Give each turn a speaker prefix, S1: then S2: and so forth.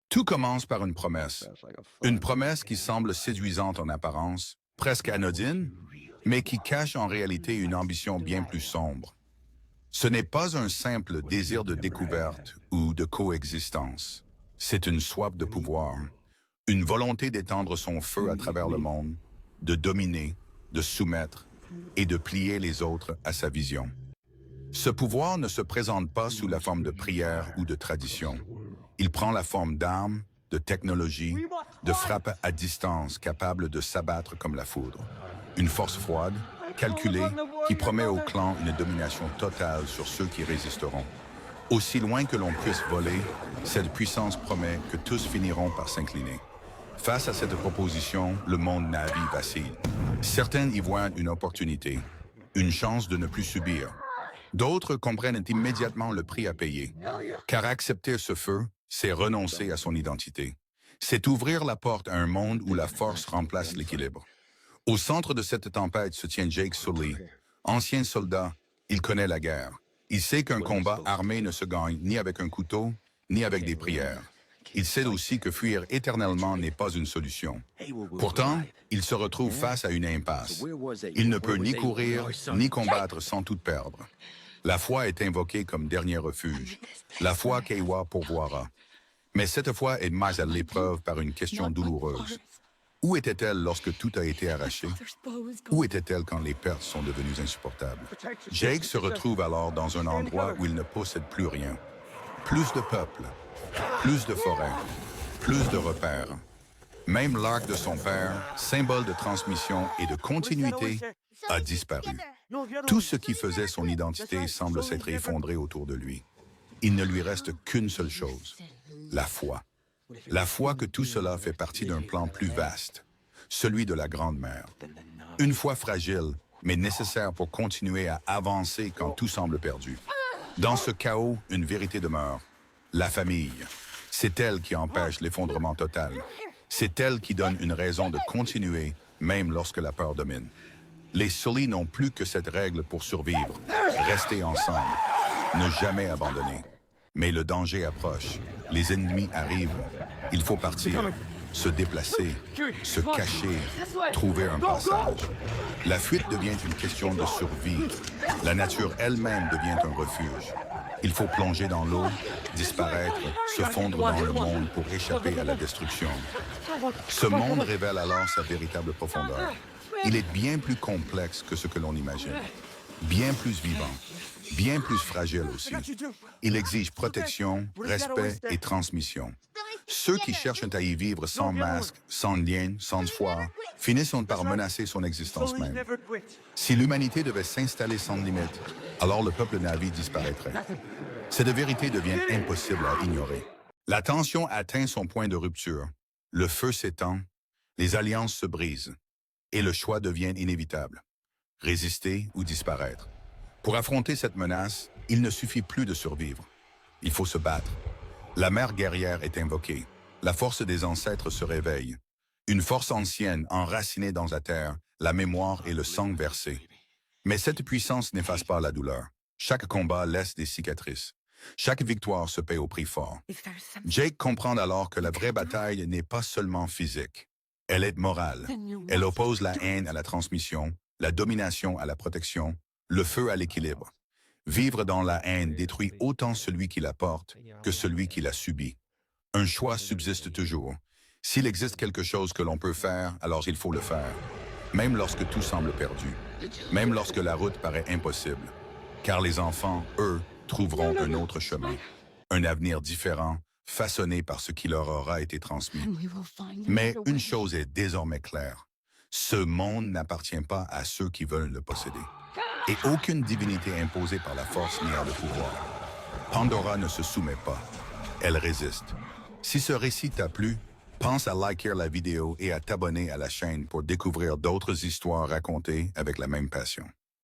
S1: Tout commence par une promesse qui semble séduisante en apparence, presque anodine, mais qui cache en réalité une ambition bien plus sombre. Ce n'est pas un simple désir de découverte ou de coexistence. C'est une soif de pouvoir, une volonté d'étendre son feu à travers le monde, de dominer, de soumettre et de plier les autres à sa vision. Ce pouvoir ne se présente pas sous la forme de prière ou de tradition. Il prend la forme d'armes, de technologies, de frappes à distance capables de s'abattre comme la foudre. Une force froide, calculée, qui promet au clan une domination totale sur ceux qui résisteront. Aussi loin que l'on puisse voler, cette puissance promet que tous finiront par s'incliner. Face à cette proposition, le monde navigue vacille. Certains y voient une opportunité, une chance de ne plus subir. D'autres comprennent immédiatement le prix à payer, car accepter ce feu, c'est renoncer à son identité. C'est ouvrir la porte à un monde où la force remplace l'équilibre. Au centre de cette tempête se tient Jake Sully. Ancien soldat, il connaît la guerre. Il sait qu'un combat armé ne se gagne ni avec un couteau, ni avec des prières. Il sait aussi que fuir éternellement n'est pas une solution. Pourtant, il se retrouve face à une impasse. Il ne peut ni courir, ni combattre sans tout perdre. La foi est invoquée comme dernier refuge. La foi qu'Ewa pourvoira. Mais cette foi est mise à l'épreuve par une question douloureuse. Où était-elle lorsque tout a été arraché? Où était-elle quand les pertes sont devenues insupportables? Jake se retrouve alors dans un endroit où il ne possède plus rien. Plus de peuple, plus de forêt, plus de repères. Même l'arc de son père, symbole de transmission et de continuité, a disparu. Tout ce qui faisait son identité semble s'être effondré autour de lui. Il ne lui reste qu'une seule chose, la foi. La foi que tout cela fait partie d'un plan plus vaste, celui de la Grande Mère. Une foi fragile, mais nécessaire pour continuer à avancer quand tout semble perdu. Dans ce chaos, une vérité demeure. La famille. C'est elle qui empêche l'effondrement total. C'est elle qui donne une raison de continuer, même lorsque la peur domine. Les Sully n'ont plus que cette règle pour survivre. Rester ensemble. Ne jamais abandonner. Mais le danger approche. Les ennemis arrivent. Il faut partir. Se déplacer. Se cacher. Trouver un passage. La fuite devient une question de survie. La nature elle-même devient un refuge. Il faut plonger dans l'eau, disparaître, se fondre dans le monde pour échapper à la destruction. Ce monde révèle alors sa véritable profondeur. Il est bien plus complexe que ce que l'on imagine. Bien plus vivant. Bien plus fragile aussi. Il exige protection, respect et transmission. Ceux qui cherchent à y vivre sans masque, sans lien, sans foi, finissent par menacer son existence même. Si l'humanité devait s'installer sans limite, alors le peuple Na'vi disparaîtrait. Cette vérité devient impossible à ignorer. La tension atteint son point de rupture. Le feu s'étend, les alliances se brisent, et le choix devient inévitable. Résister ou disparaître. Pour affronter cette menace, il ne suffit plus de survivre. Il faut se battre. La mère guerrière est invoquée. La force des ancêtres se réveille. Une force ancienne enracinée dans la terre, la mémoire et le sang versé. Mais cette puissance n'efface pas la douleur. Chaque combat laisse des cicatrices. Chaque victoire se paie au prix fort. Jake comprend alors que la vraie bataille n'est pas seulement physique. Elle est morale. Elle oppose la haine à la transmission, la domination à la protection, le feu à l'équilibre. Vivre dans la haine détruit autant celui qui la porte que celui qui la subit. Un choix subsiste toujours. S'il existe quelque chose que l'on peut faire, alors il faut le faire. Même lorsque tout semble perdu. Même lorsque la route paraît impossible. Car les enfants, eux, trouveront un autre chemin. Un avenir différent, façonné par ce qui leur aura été transmis. Mais une chose est désormais claire. Ce monde n'appartient pas à ceux qui veulent le posséder. Et aucune divinité imposée par la force n'y a le pouvoir. Pandora ne se soumet pas. Elle résiste. Si ce récit t'a plu, pense à liker la vidéo et à t'abonner à la chaîne pour découvrir d'autres histoires racontées avec la même passion.